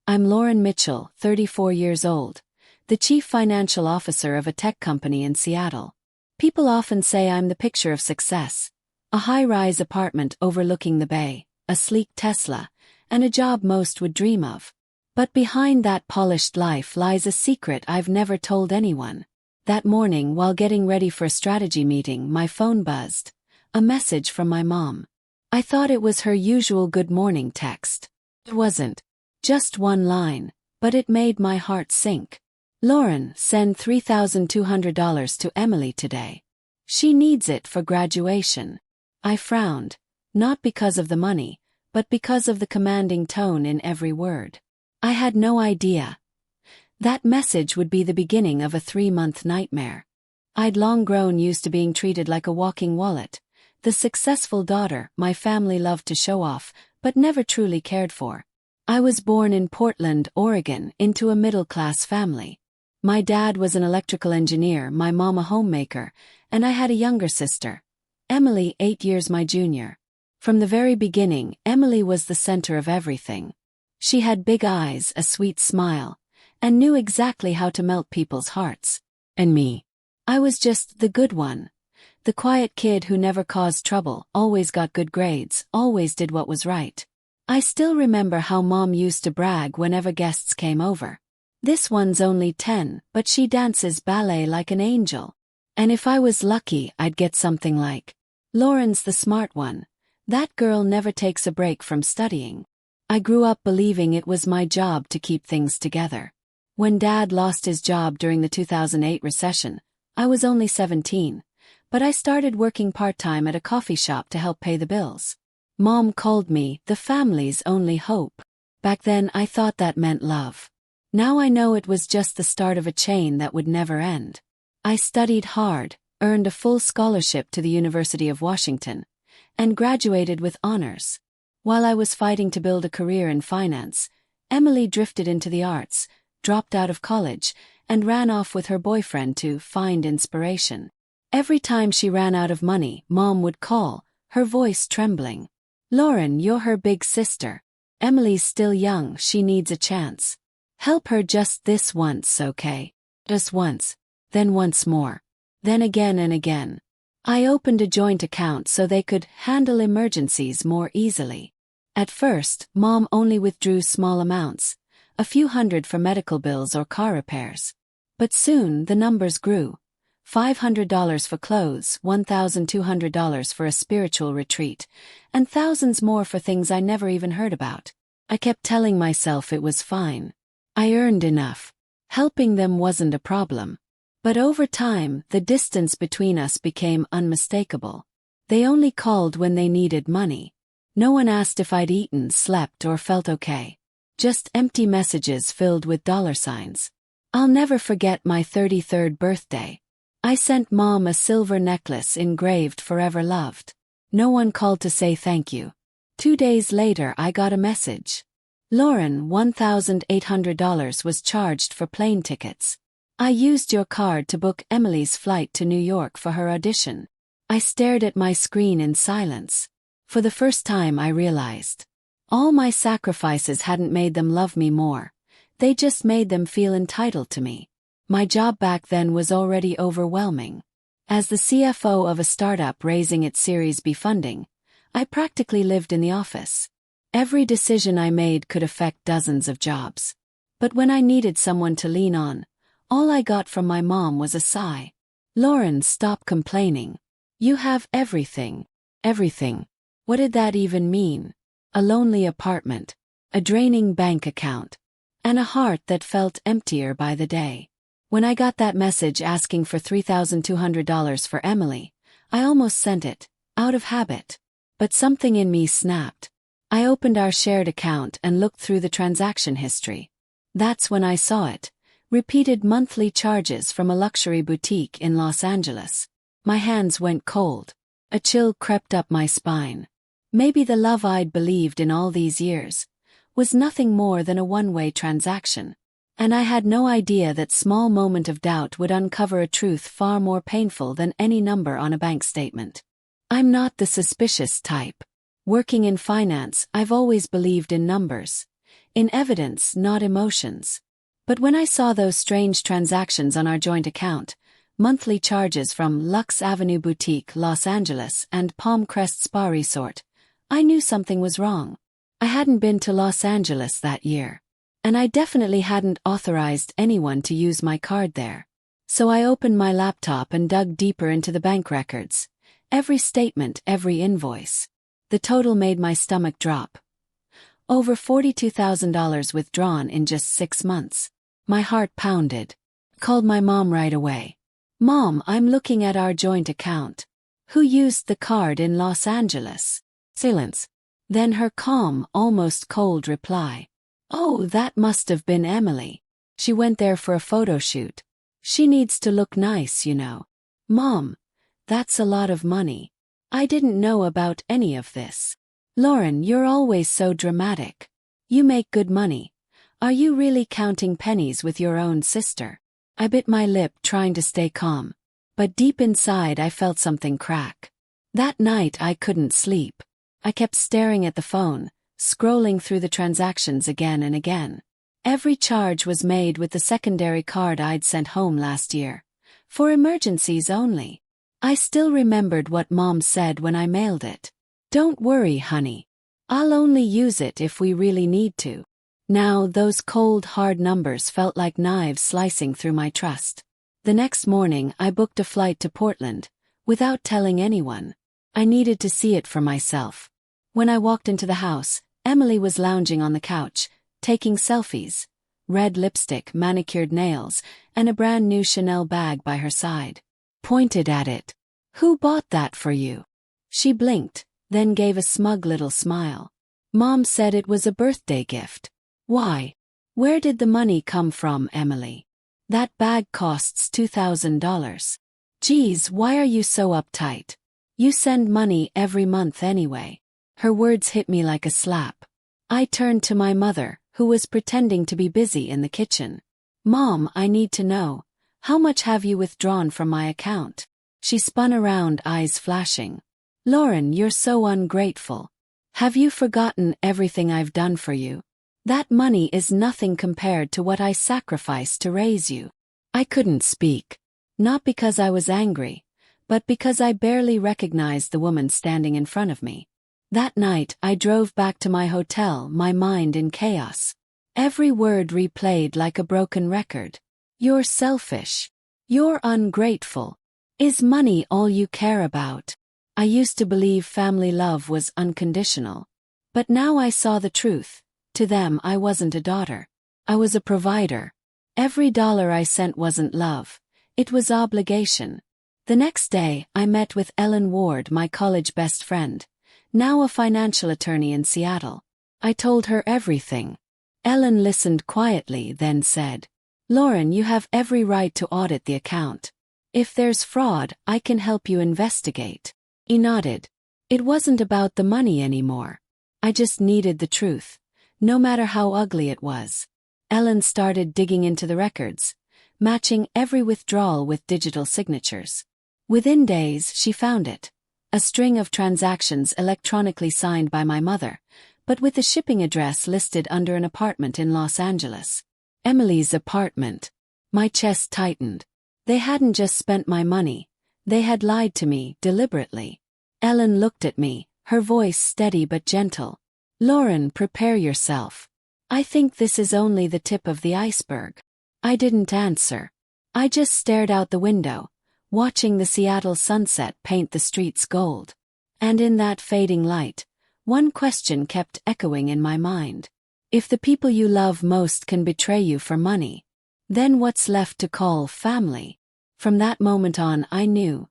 I'm Lauren Mitchell, 34 years old, the chief financial officer of a tech company in Seattle. People often say I'm the picture of success. A high-rise apartment overlooking the bay, a sleek Tesla, and a job most would dream of. But behind that polished life lies a secret I've never told anyone. That morning, while getting ready for a strategy meeting, my phone buzzed. A message from my mom. I thought it was her usual good morning text. It wasn't. Just one line, but it made my heart sink. Lauren, send $3,200 to Emily today. She needs it for graduation. I frowned, not because of the money, but because of the commanding tone in every word. I had no idea. That message would be the beginning of a 3-month nightmare. I'd long grown used to being treated like a walking wallet, the successful daughter my family loved to show off, but never truly cared for. I was born in Portland, Oregon, into a middle-class family. My dad was an electrical engineer, my mom a homemaker, and I had a younger sister, Emily, 8 years my junior. From the very beginning, Emily was the center of everything. She had big eyes, a sweet smile, and knew exactly how to melt people's hearts. And me. I was just the good one. The quiet kid who never caused trouble, always got good grades, always did what was right. I still remember how Mom used to brag whenever guests came over. This one's only 10, but she dances ballet like an angel. And if I was lucky, I'd get something like, Lauren's the smart one. That girl never takes a break from studying. I grew up believing it was my job to keep things together. When Dad lost his job during the 2008 recession, I was only 17, but I started working part-time at a coffee shop to help pay the bills. Mom called me the family's only hope. Back then I thought that meant love. Now I know it was just the start of a chain that would never end. I studied hard, earned a full scholarship to the University of Washington, and graduated with honors. While I was fighting to build a career in finance, Emily drifted into the arts, dropped out of college, and ran off with her boyfriend to find inspiration. Every time she ran out of money, Mom would call, her voice trembling. Lauren, you're her big sister. Emily's still young, she needs a chance. Help her just this once, okay? Just once. Then once more. Then again and again. I opened a joint account so they could handle emergencies more easily. At first, Mom only withdrew small amounts, a few hundred for medical bills or car repairs. But soon the numbers grew. $500 for clothes, $1,200 for a spiritual retreat, and thousands more for things I never even heard about. I kept telling myself it was fine. I earned enough. Helping them wasn't a problem. But over time, the distance between us became unmistakable. They only called when they needed money. No one asked if I'd eaten, slept, or felt okay. Just empty messages filled with dollar signs. I'll never forget my 33rd birthday. I sent Mom a silver necklace engraved "Forever Loved." No one called to say thank you. 2 days later I got a message. Lauren, $1,800 was charged for plane tickets. I used your card to book Emily's flight to New York for her audition. I stared at my screen in silence. For the first time I realized. All my sacrifices hadn't made them love me more. They just made them feel entitled to me. My job back then was already overwhelming. As the CFO of a startup raising its Series B funding, I practically lived in the office. Every decision I made could affect dozens of jobs. But when I needed someone to lean on, all I got from my mom was a sigh. Lauren, stop complaining. You have everything. Everything. What did that even mean? A lonely apartment, a draining bank account, and a heart that felt emptier by the day. When I got that message asking for $3,200 for Emily, I almost sent it, out of habit. But something in me snapped. I opened our shared account and looked through the transaction history. That's when I saw it. Repeated monthly charges from a luxury boutique in Los Angeles. My hands went cold. A chill crept up my spine. Maybe the love I'd believed in all these years was nothing more than a one-way transaction. And I had no idea that small moment of doubt would uncover a truth far more painful than any number on a bank statement. I'm not the suspicious type. Working in finance, I've always believed in numbers. in evidence, not emotions. But when I saw those strange transactions on our joint account, monthly charges from Lux Avenue Boutique, Los Angeles, and Palm Crest Spa Resort, I knew something was wrong. I hadn't been to Los Angeles that year. And I definitely hadn't authorized anyone to use my card there. So I opened my laptop and dug deeper into the bank records. Every statement, every invoice. The total made my stomach drop. Over $42,000 withdrawn in just 6 months. My heart pounded. Called my mom right away. "Mom, I'm looking at our joint account. Who used the card in Los Angeles?" Silence. Then her calm, almost cold reply. "Oh, that must have been Emily. She went there for a photo shoot. She needs to look nice, you know." "Mom, that's a lot of money. I didn't know about any of this." "Lauren, you're always so dramatic. You make good money. Are you really counting pennies with your own sister?" I bit my lip trying to stay calm. But deep inside I felt something crack. That night I couldn't sleep. I kept staring at the phone, scrolling through the transactions again and again. Every charge was made with the secondary card I'd sent home last year. For emergencies only. I still remembered what Mom said when I mailed it. "Don't worry, honey. I'll only use it if we really need to." Now those cold, hard numbers felt like knives slicing through my trust. The next morning I booked a flight to Portland, without telling anyone. I needed to see it for myself. When I walked into the house, Emily was lounging on the couch, taking selfies. Red lipstick, manicured nails, and a brand new Chanel bag by her side. Pointed at it. "Who bought that for you?" She blinked, then gave a smug little smile. "Mom said it was a birthday gift." "Why? Where did the money come from, Emily? That bag costs $2,000. Geez, why are you so uptight? You send money every month anyway." Her words hit me like a slap. I turned to my mother, who was pretending to be busy in the kitchen. "Mom, I need to know. How much have you withdrawn from my account?" She spun around, eyes flashing. "Lauren, you're so ungrateful. Have you forgotten everything I've done for you? That money is nothing compared to what I sacrificed to raise you." I couldn't speak. Not because I was angry, but because I barely recognized the woman standing in front of me. That night I drove back to my hotel, my mind in chaos. Every word replayed like a broken record. "You're selfish. You're ungrateful. Is money all you care about?" I used to believe family love was unconditional. But now I saw the truth. To them I wasn't a daughter. I was a provider. Every dollar I sent wasn't love. It was obligation. The next day, I met with Ellen Ward, my college best friend, now a financial attorney in Seattle. I told her everything. Ellen listened quietly, then said, "Lauren, you have every right to audit the account. If there's fraud, I can help you investigate." He nodded. It wasn't about the money anymore. I just needed the truth, no matter how ugly it was. Ellen started digging into the records, matching every withdrawal with digital signatures. Within days, she found it. A string of transactions electronically signed by my mother, but with the shipping address listed under an apartment in Los Angeles. Emily's apartment. My chest tightened. They hadn't just spent my money. They had lied to me, deliberately. Ellen looked at me, her voice steady but gentle. "Lauren, prepare yourself. I think this is only the tip of the iceberg." I didn't answer. I just stared out the window, watching the Seattle sunset paint the streets gold. And in that fading light, one question kept echoing in my mind. If the people you love most can betray you for money, then what's left to call family? From that moment on, I knew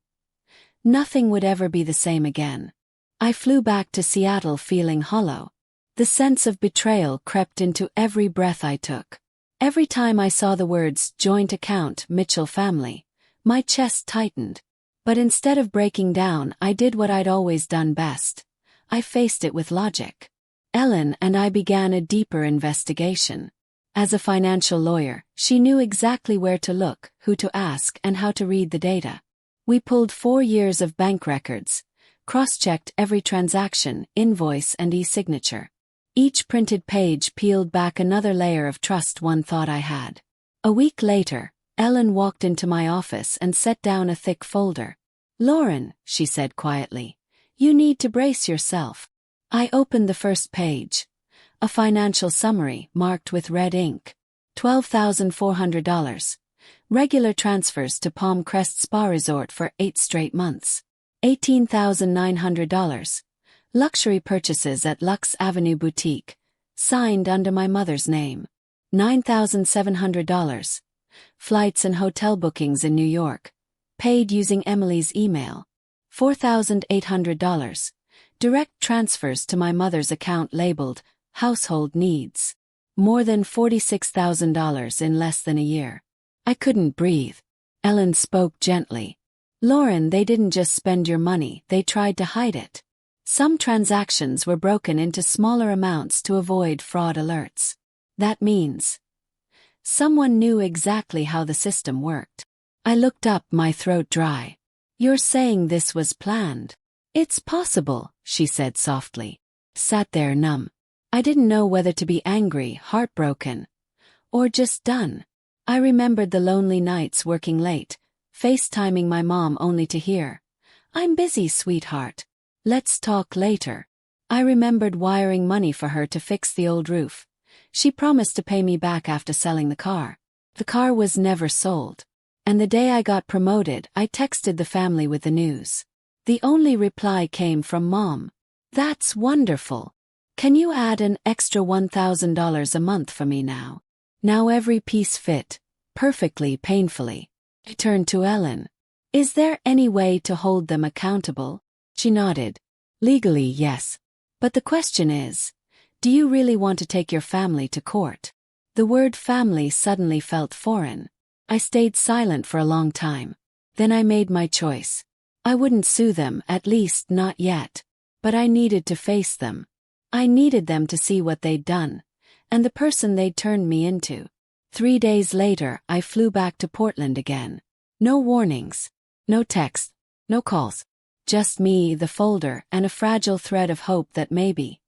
nothing would ever be the same again. I flew back to Seattle feeling hollow. The sense of betrayal crept into every breath I took. Every time I saw the words joint account, Mitchell family, my chest tightened. But instead of breaking down, I did what I'd always done best. I faced it with logic. Ellen and I began a deeper investigation. As a financial lawyer, she knew exactly where to look, who to ask, and how to read the data. We pulled 4 years of bank records, cross-checked every transaction, invoice, and e-signature. Each printed page peeled back another layer of trust one thought I had. A week later, Ellen walked into my office and set down a thick folder. "Lauren," she said quietly, "you need to brace yourself." I opened the first page. A financial summary marked with red ink. $12,400. Regular transfers to Palm Crest Spa Resort for 8 straight months. $18,900. Luxury purchases at Lux Avenue Boutique. Signed under my mother's name. $9,700. Flights and hotel bookings in New York. Paid using Emily's email. $4,800. Direct transfers to my mother's account labeled Household Needs. More than $46,000 in less than a year. I couldn't breathe. Ellen spoke gently. "Lauren, they didn't just spend your money, they tried to hide it. Some transactions were broken into smaller amounts to avoid fraud alerts. That means someone knew exactly how the system worked." I looked up, my throat dry. "You're saying this was planned?" "It's possible," she said softly. Sat there numb. I didn't know whether to be angry, heartbroken, or just done. I remembered the lonely nights working late, FaceTiming my mom only to hear, "I'm busy, sweetheart. Let's talk later." I remembered wiring money for her to fix the old roof. She promised to pay me back after selling the car. The car was never sold. And the day I got promoted, I texted the family with the news. The only reply came from Mom. "That's wonderful. Can you add an extra $1,000 a month for me now?" Now every piece fit, perfectly, painfully. I turned to Ellen. "Is there any way to hold them accountable?" She nodded. "Legally, yes. But the question is, do you really want to take your family to court?" The word family suddenly felt foreign. I stayed silent for a long time. Then I made my choice. I wouldn't sue them, at least not yet. But I needed to face them. I needed them to see what they'd done, and the person they'd turned me into. 3 days later, I flew back to Portland again. No warnings. No texts. No calls. Just me, the folder, and a fragile thread of hope that maybe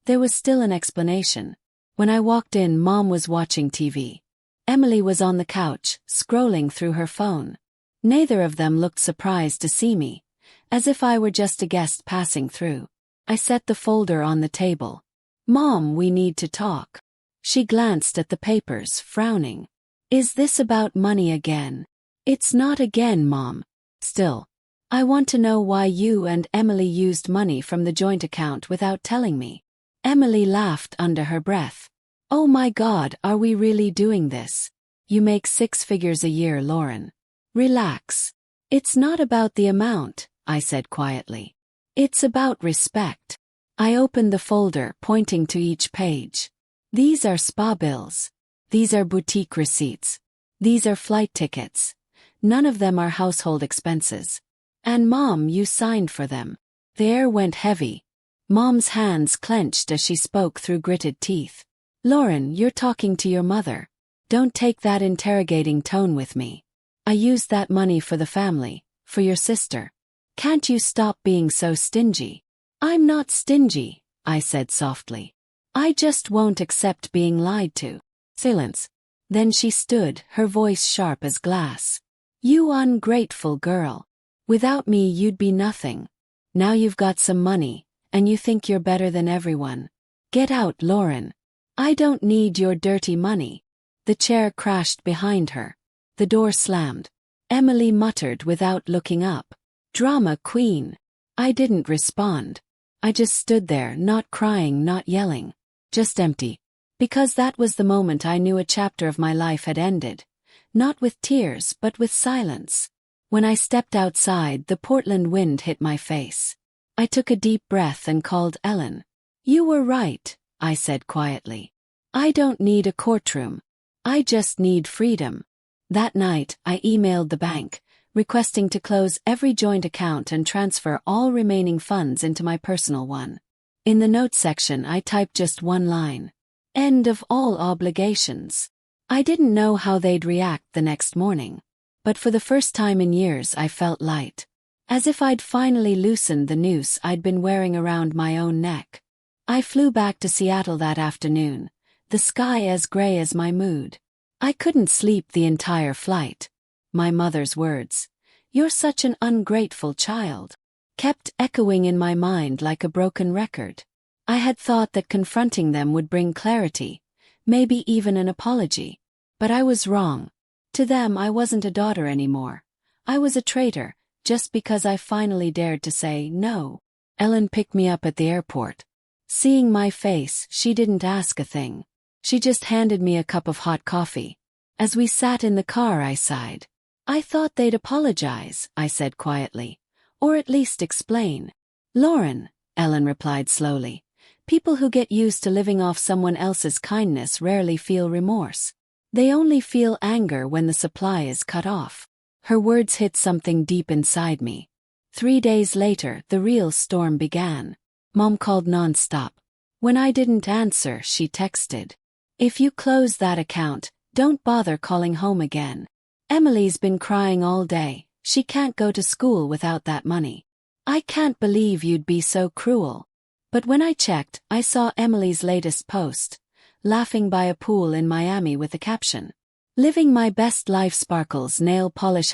there was still an explanation. When I walked in, Mom was watching TV. Emily was on the couch, scrolling through her phone. Neither of them looked surprised to see me, as if I were just a guest passing through. I set the folder on the table. "Mom, we need to talk." She glanced at the papers, frowning. "Is this about money again?" "It's not again, Mom. Still, I want to know why you and Emily used money from the joint account without telling me." Emily laughed under her breath. "Oh my God, are we really doing this? You make 6 figures a year, Lauren. Relax. It's not about the amount," I said quietly. "It's about respect." I opened the folder, pointing to each page. "These are spa bills. These are boutique receipts. These are flight tickets. None of them are household expenses. And Mom, you signed for them." The air went heavy. Mom's hands clenched as she spoke through gritted teeth. "Lauren, you're talking to your mother. Don't take that interrogating tone with me. I used that money for the family, for your sister. Can't you stop being so stingy?" "I'm not stingy," I said softly. "I just won't accept being lied to." Silence. Then she stood, her voice sharp as glass. "You ungrateful girl. Without me you'd be nothing. Now you've got some money, and you think you're better than everyone. Get out, Lauren. I don't need your dirty money." The chair crashed behind her. The door slammed. Emily muttered without looking up, "Drama queen." I didn't respond. I just stood there, not crying, not yelling. Just empty. Because that was the moment I knew a chapter of my life had ended. Not with tears, but with silence. When I stepped outside, the Portland wind hit my face. I took a deep breath and called Ellen. "You were right," I said quietly. "I don't need a courtroom. I just need freedom." That night, I emailed the bank, requesting to close every joint account and transfer all remaining funds into my personal one. In the notes section, I typed just one line. "End of all obligations." I didn't know how they'd react the next morning. But for the first time in years, I felt light. As if I'd finally loosened the noose I'd been wearing around my own neck. I flew back to Seattle that afternoon, the sky as gray as my mood. I couldn't sleep the entire flight. My mother's words, "You're such an ungrateful child," kept echoing in my mind like a broken record. I had thought that confronting them would bring clarity, maybe even an apology. But I was wrong. To them I wasn't a daughter anymore. I was a traitor, just because I finally dared to say no. Ellen picked me up at the airport. Seeing my face, she didn't ask a thing. She just handed me a cup of hot coffee. As we sat in the car, I sighed. "I thought they'd apologize," I said quietly. "Or at least explain." "Lauren," Ellen replied slowly, "people who get used to living off someone else's kindness rarely feel remorse. They only feel anger when the supply is cut off." Her words hit something deep inside me. 3 days later, the real storm began. Mom called nonstop. When I didn't answer, she texted, "If you close that account, don't bother calling home again. Emily's been crying all day. She can't go to school without that money. I can't believe you'd be so cruel." But when I checked, I saw Emily's latest post, laughing by a pool in Miami with the caption, "Living my best life sparkles nail polish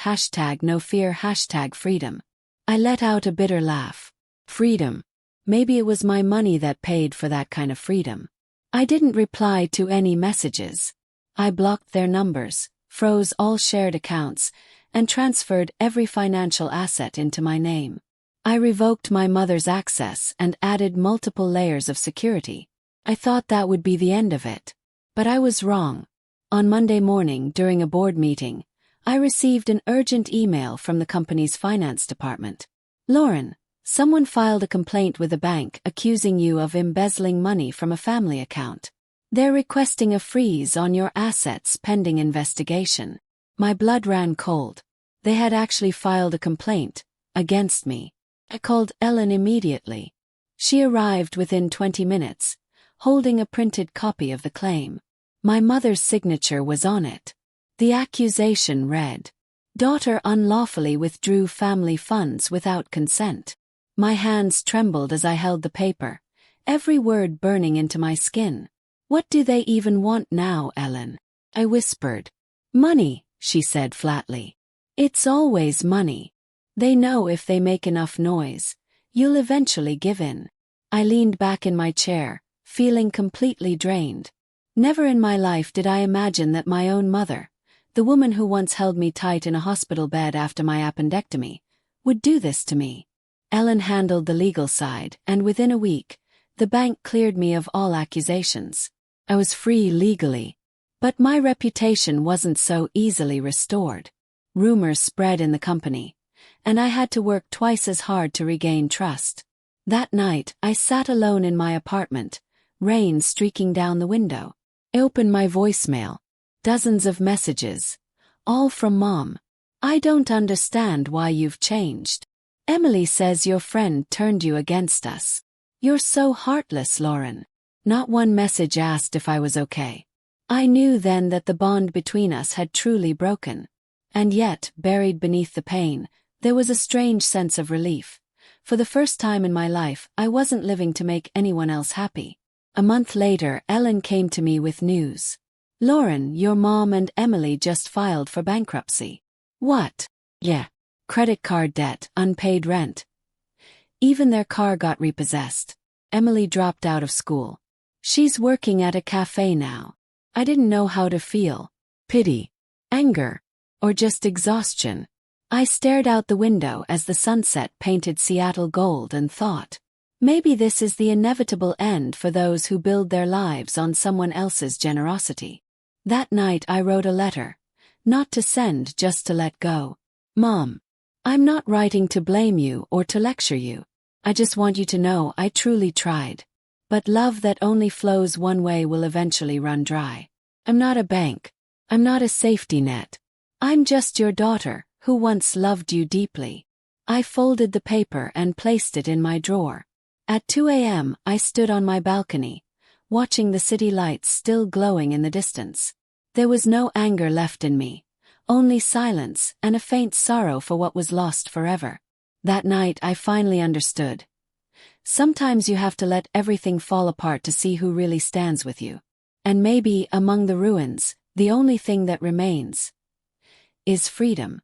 #no fear #freedom." I let out a bitter laugh. Freedom. Maybe it was my money that paid for that kind of freedom. I didn't reply to any messages. I blocked their numbers, froze all shared accounts, and transferred every financial asset into my name. I revoked my mother's access and added multiple layers of security. I thought that would be the end of it. But I was wrong. On Monday morning, during a board meeting, I received an urgent email from the company's finance department. "Lauren, someone filed a complaint with the bank accusing you of embezzling money from a family account. They're requesting a freeze on your assets pending investigation." My blood ran cold. They had actually filed a complaint against me. I called Ellen immediately. She arrived within 20 minutes, holding a printed copy of the claim. My mother's signature was on it. The accusation read, "Daughter unlawfully withdrew family funds without consent." My hands trembled as I held the paper, every word burning into my skin. "What do they even want now, Ellen?" I whispered. "Money," she said flatly. "It's always money. They know if they make enough noise, you'll eventually give in." I leaned back in my chair, feeling completely drained. Never in my life did I imagine that my own mother, the woman who once held me tight in a hospital bed after my appendectomy, would do this to me. Ellen handled the legal side, and within a week, the bank cleared me of all accusations. I was free legally. But my reputation wasn't so easily restored. Rumors spread in the company, and I had to work twice as hard to regain trust. That night, I sat alone in my apartment, rain streaking down the window. I opened my voicemail. Dozens of messages. All from Mom. "I don't understand why you've changed. Emily says your friend turned you against us. You're so heartless, Lauren." Not one message asked if I was okay. I knew then that the bond between us had truly broken. And yet, buried beneath the pain, there was a strange sense of relief. For the first time in my life, I wasn't living to make anyone else happy. A month later, Ellen came to me with news. "Lauren, your mom and Emily just filed for bankruptcy." "What?" "Yeah. Credit card debt, unpaid rent. Even their car got repossessed. Emily dropped out of school. She's working at a cafe now." I didn't know how to feel. Pity, anger, or just exhaustion. I stared out the window as the sunset painted Seattle gold and thought, maybe this is the inevitable end for those who build their lives on someone else's generosity. That night I wrote a letter. Not to send, just to let go. "Mom, I'm not writing to blame you or to lecture you. I just want you to know I truly tried. But love that only flows one way will eventually run dry. I'm not a bank. I'm not a safety net. I'm just your daughter, who once loved you deeply." I folded the paper and placed it in my drawer. At 2 a.m., I stood on my balcony, watching the city lights still glowing in the distance. There was no anger left in me, only silence and a faint sorrow for what was lost forever. That night I finally understood. Sometimes you have to let everything fall apart to see who really stands with you. And maybe, among the ruins, the only thing that remains is freedom.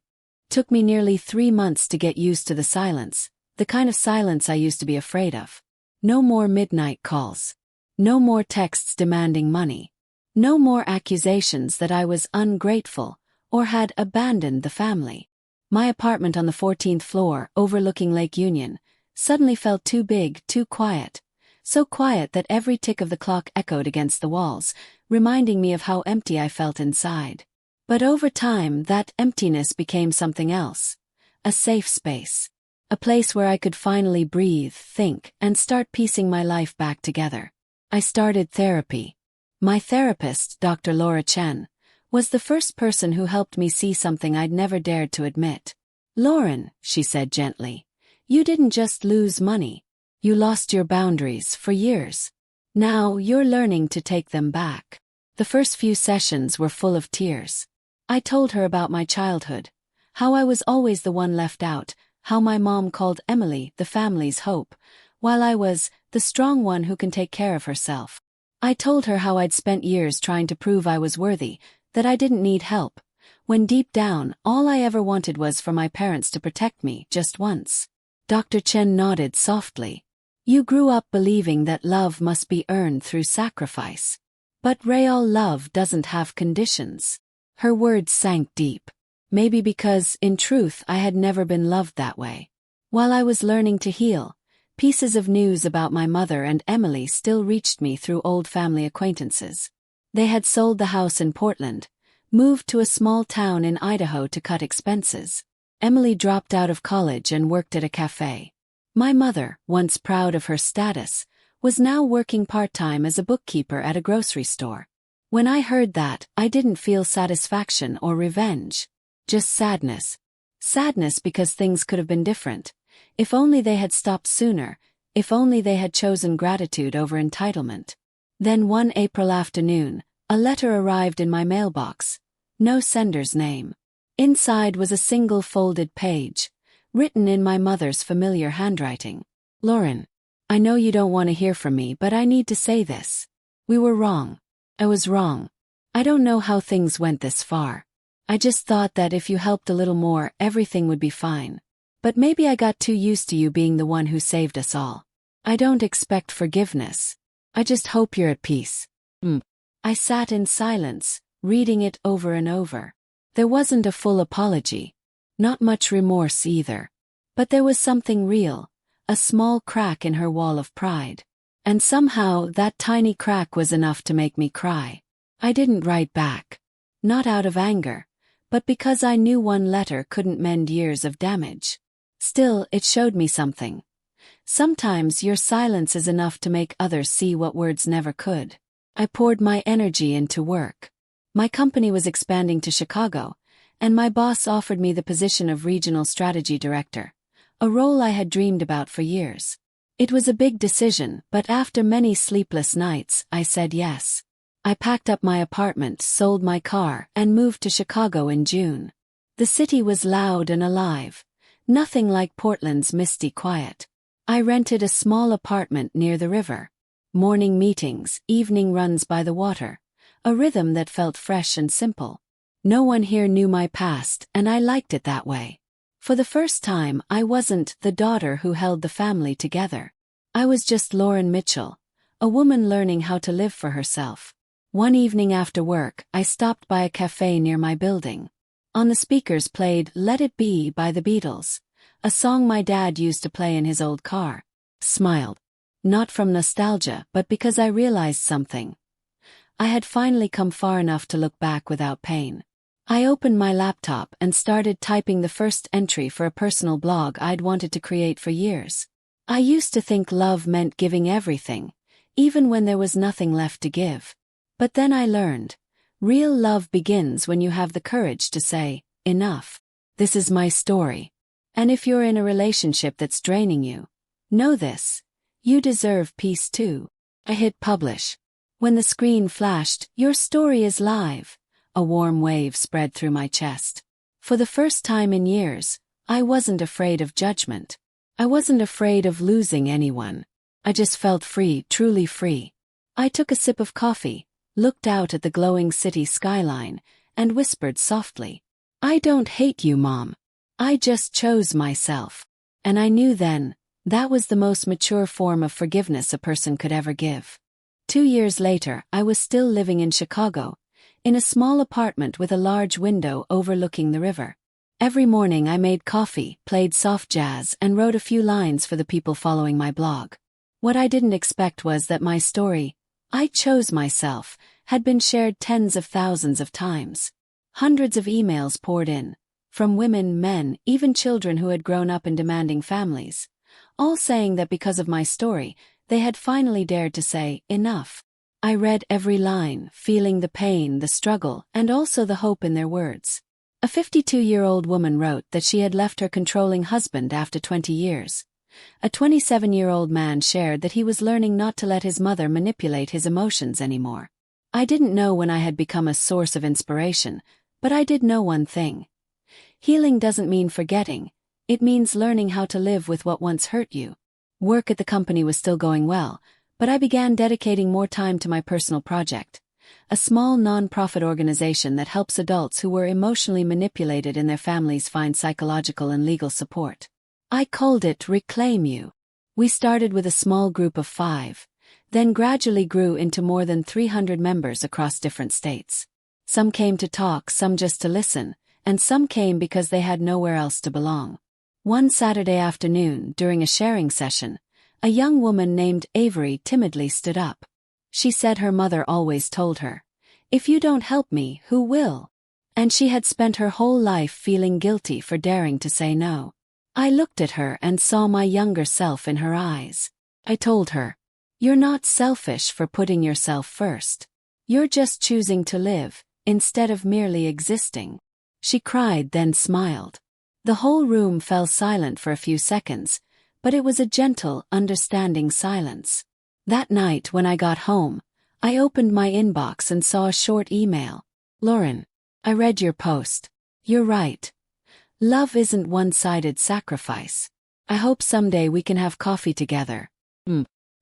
Took me nearly 3 months to get used to the silence, the kind of silence I used to be afraid of. No more midnight calls. No more texts demanding money. No more accusations that I was ungrateful or had abandoned the family. My apartment on the 14th floor, overlooking Lake Union, suddenly felt too big, too quiet. So quiet that every tick of the clock echoed against the walls, reminding me of how empty I felt inside. But over time, that emptiness became something else. A safe space. A place where I could finally breathe, think, and start piecing my life back together. I started therapy. My therapist, Dr. Laura Chen, was the first person who helped me see something I'd never dared to admit. "Lauren," she said gently, "you didn't just lose money. You lost your boundaries for years. Now you're learning to take them back." The first few sessions were full of tears. I told her about my childhood, how I was always the one left out, how my mom called Emily the family's hope, while I was the strong one who can take care of herself. I told her how I'd spent years trying to prove I was worthy, that I didn't need help, when deep down, all I ever wanted was for my parents to protect me just once. Dr. Chen nodded softly. "You grew up believing that love must be earned through sacrifice. But real love doesn't have conditions." Her words sank deep. Maybe because, in truth, I had never been loved that way. While I was learning to heal, pieces of news about my mother and Emily still reached me through old family acquaintances. They had sold the house in Portland, moved to a small town in Idaho to cut expenses. Emily dropped out of college and worked at a cafe. My mother, once proud of her status, was now working part-time as a bookkeeper at a grocery store. When I heard that, I didn't feel satisfaction or revenge. Just sadness. Sadness because things could have been different. If only they had stopped sooner, if only they had chosen gratitude over entitlement. Then one April afternoon, a letter arrived in my mailbox. No sender's name. Inside was a single folded page, written in my mother's familiar handwriting. "Lauren, I know you don't want to hear from me, but I need to say this. We were wrong. I was wrong. I don't know how things went this far. I just thought that if you helped a little more, everything would be fine. But maybe I got too used to you being the one who saved us all. I don't expect forgiveness. I just hope you're at peace." I sat in silence, reading it over and over. There wasn't a full apology. Not much remorse either. But there was something real, a small crack in her wall of pride. And somehow that tiny crack was enough to make me cry. I didn't write back. Not out of anger, but because I knew one letter couldn't mend years of damage. Still, it showed me something. Sometimes your silence is enough to make others see what words never could. I poured my energy into work. My company was expanding to Chicago, and my boss offered me the position of Regional Strategy Director, a role I had dreamed about for years. It was a big decision, but after many sleepless nights, I said yes. I packed up my apartment, sold my car, and moved to Chicago in June. The city was loud and alive. Nothing like Portland's misty quiet. I rented a small apartment near the river. Morning meetings, evening runs by the water. A rhythm that felt fresh and simple. No one here knew my past, and I liked it that way. For the first time, I wasn't the daughter who held the family together. I was just Lauren Mitchell, a woman learning how to live for herself. One evening after work, I stopped by a cafe near my building. On the speakers played "Let It Be" by the Beatles, a song my dad used to play in his old car. Smiled. Not from nostalgia, but because I realized something. I had finally come far enough to look back without pain. I opened my laptop and started typing the first entry for a personal blog I'd wanted to create for years. I used to think love meant giving everything, even when there was nothing left to give. But then I learned, real love begins when you have the courage to say, enough. This is my story. And if you're in a relationship that's draining you, know this. You deserve peace too. I hit publish. When the screen flashed, "Your story is live," a warm wave spread through my chest. For the first time in years, I wasn't afraid of judgment. I wasn't afraid of losing anyone. I just felt free, truly free. I took a sip of coffee, looked out at the glowing city skyline, and whispered softly, "I don't hate you, Mom. I just chose myself." And I knew then, that was the most mature form of forgiveness a person could ever give. 2 years later, I was still living in Chicago, in a small apartment with a large window overlooking the river. Every morning I made coffee, played soft jazz, and wrote a few lines for the people following my blog. What I didn't expect was that my story, "I chose myself," had been shared tens of thousands of times. Hundreds of emails poured in, from women, men, even children who had grown up in demanding families, all saying that because of my story, they had finally dared to say, enough. I read every line, feeling the pain, the struggle, and also the hope in their words. A 52-year-old woman wrote that she had left her controlling husband after 20 years. A 27-year-old man shared that he was learning not to let his mother manipulate his emotions anymore. I didn't know when I had become a source of inspiration, but I did know one thing. Healing doesn't mean forgetting, it means learning how to live with what once hurt you. Work at the company was still going well, but I began dedicating more time to my personal project, a small non-profit organization that helps adults who were emotionally manipulated in their families find psychological and legal support. I called it Reclaim You. We started with a small group of 5, then gradually grew into more than 300 members across different states. Some came to talk, some just to listen, and some came because they had nowhere else to belong. One Saturday afternoon, during a sharing session, a young woman named Avery timidly stood up. She said her mother always told her, "If you don't help me, who will?" And she had spent her whole life feeling guilty for daring to say no. I looked at her and saw my younger self in her eyes. I told her, "You're not selfish for putting yourself first. You're just choosing to live, instead of merely existing." She cried, then smiled. The whole room fell silent for a few seconds, but it was a gentle, understanding silence. That night when I got home, I opened my inbox and saw a short email. "Lauren, I read your post. You're right. Love isn't one-sided sacrifice. I hope someday we can have coffee together."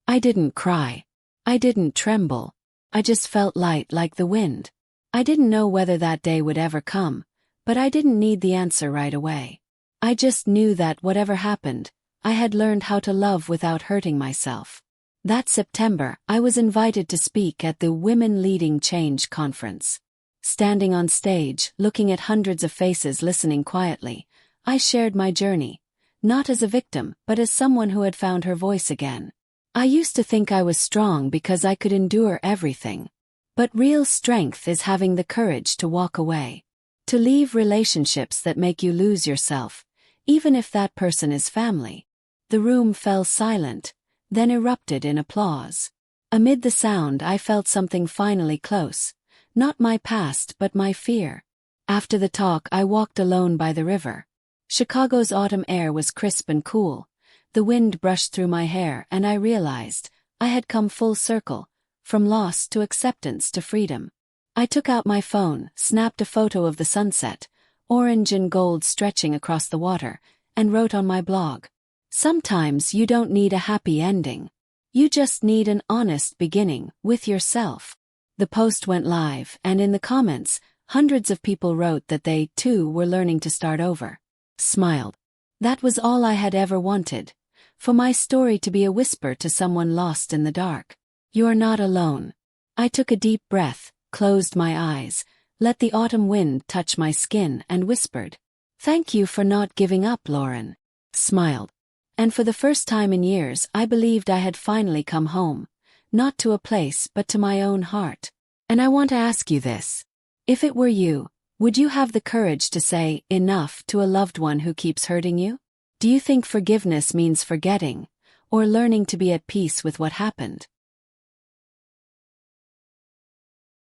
I didn't cry. I didn't tremble. I just felt light like the wind. I didn't know whether that day would ever come, but I didn't need the answer right away. I just knew that whatever happened, I had learned how to love without hurting myself. That September, I was invited to speak at the Women Leading Change conference. Standing on stage, looking at hundreds of faces listening quietly, I shared my journey, not as a victim, but as someone who had found her voice again. I used to think I was strong because I could endure everything. But real strength is having the courage to walk away. To leave relationships that make you lose yourself, even if that person is family. The room fell silent, then erupted in applause. Amid the sound, I felt something finally close. Not my past, but my fear. After the talk, I walked alone by the river. Chicago's autumn air was crisp and cool. The wind brushed through my hair, and I realized I had come full circle, from loss to acceptance to freedom. I took out my phone, snapped a photo of the sunset, orange and gold stretching across the water, and wrote on my blog, "Sometimes you don't need a happy ending. You just need an honest beginning, with yourself." The post went live, and in the comments, hundreds of people wrote that they, too, were learning to start over. Smiled. That was all I had ever wanted. For my story to be a whisper to someone lost in the dark. You're not alone. I took a deep breath, closed my eyes, let the autumn wind touch my skin, and whispered, "Thank you for not giving up, Lauren." Smiled. And for the first time in years, I believed I had finally come home. Not to a place, but to my own heart. And I want to ask you this. If it were you, would you have the courage to say enough to a loved one who keeps hurting you? Do you think forgiveness means forgetting, or learning to be at peace with what happened?